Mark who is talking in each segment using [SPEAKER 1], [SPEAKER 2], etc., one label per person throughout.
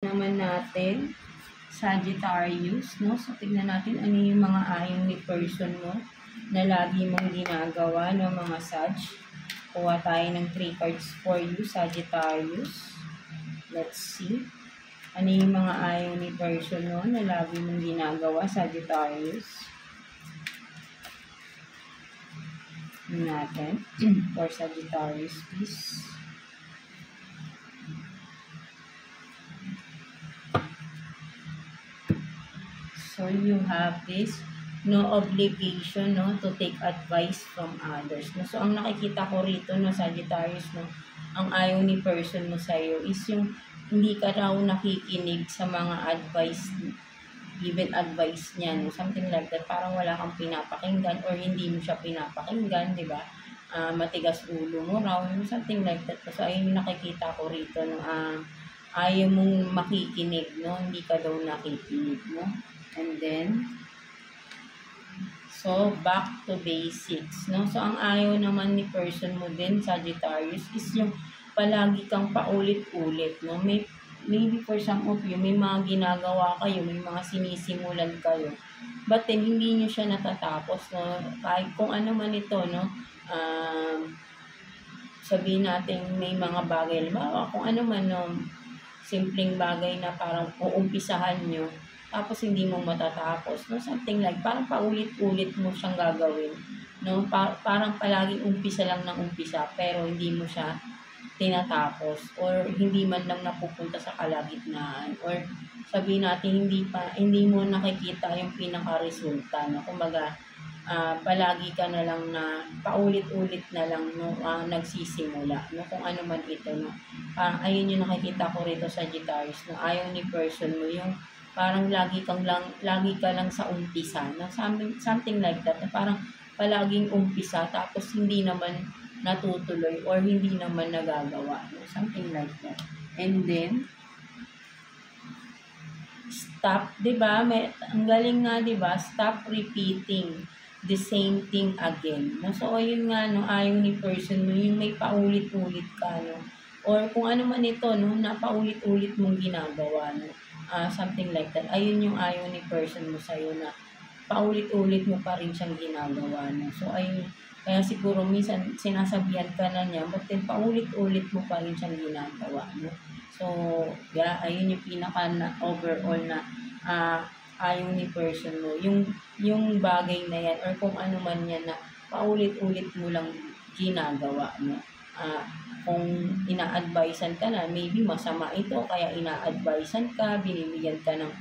[SPEAKER 1] naman natin, Sagittarius, no? So, tignan natin ano yung mga ayaw ni person mo na lagi mong ginagawa, no, mga Sag. Kuha tayo ng 3 cards for you, Sagittarius. Let's see. Ano yung mga ayaw ni person mo na lagi mong ginagawa, Sagittarius? Natin. For Sagittarius, please. So, you have this, no obligation, no, to take advice from others. No? So, ang nakikita ko rito, no, Sagittarius, no, ang ayaw ni person mo sa'yo is yung hindi ka raw nakikinig sa mga advice, given advice niya, no? Something like that. Parang wala kang pinapakinggan or hindi mo siya pinapakinggan, di ba? Matigas ulo mo raw, something like that. So, ayun yung nakikita ko rito, no, ayaw mong makikinig, no? Hindi ka daw nakikinig, no? And then, so, back to basics, no? So, ang ayaw naman ni person mo din, Sagittarius, is yung palagi kang paulit-ulit, no? Maybe for some of you, may mga ginagawa kayo, may mga sinisimulan kayo, but then, hindi nyo siya natatapos, no? Kahit kung ano man ito, no? Sabihin natin, may mga bagay, kung ano man, no? Simpleng bagay na parang uumpisahan nyo, tapos hindi mo matatapos, no? Something like, parang paulit-ulit mo siyang gagawin, no? Parang palaging umpisa lang ng umpisa, pero hindi mo siya tinatapos, or hindi man lang napupunta sa kalagitnaan, or sabihin natin, hindi mo nakikita yung pinaka-resulta, no? Kumbaga, palagi ka na lang na paulit-ulit na lang, no, nagsisimula, no? Kung ano man ito, no? Ayun yung nakikita ko rito, Sagittarius, no? Ayaw ni person mo yung parang lagi ka lang sa umpisa, no? Something like that, na parang palaging umpisa tapos hindi naman natutuloy or hindi naman nagagawa, no? Something like that. And then, stop, 'di ba? Ang galing nga, 'di ba? Stop repeating the same thing again, no? So, ayun nga, no, ayaw ni person mo yung may paulit-ulit ka, no? Or kung ano man ito, no, na paulit-ulit mong ginagawa, no? Something like that. Ayun yung ayaw ni person mo sa'yo, na paulit-ulit mo pa rin siyang ginagawa, no? So, ayun, kaya siguro minsan sinasabihan ka na niya, but then paulit-ulit mo pa rin siyang ginagawa, no? So, yeah, ayun yung pinaka na overall na ayaw ni person mo. Yung bagay na yan, or kung ano man yan na paulit-ulit mo lang ginagawa, no? Kung ina-advisean ka na, maybe masama ito, kaya ina-advisean ka, binibigyan ka ng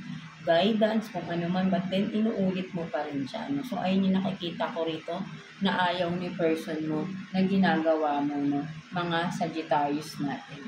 [SPEAKER 1] guidance, kung ano man, but then inuulit mo pa rin siya, no? So, ayun yung nakikita ko rito, na ayaw ni person mo, na ginagawa mo, no? Mga Sagittarius natin.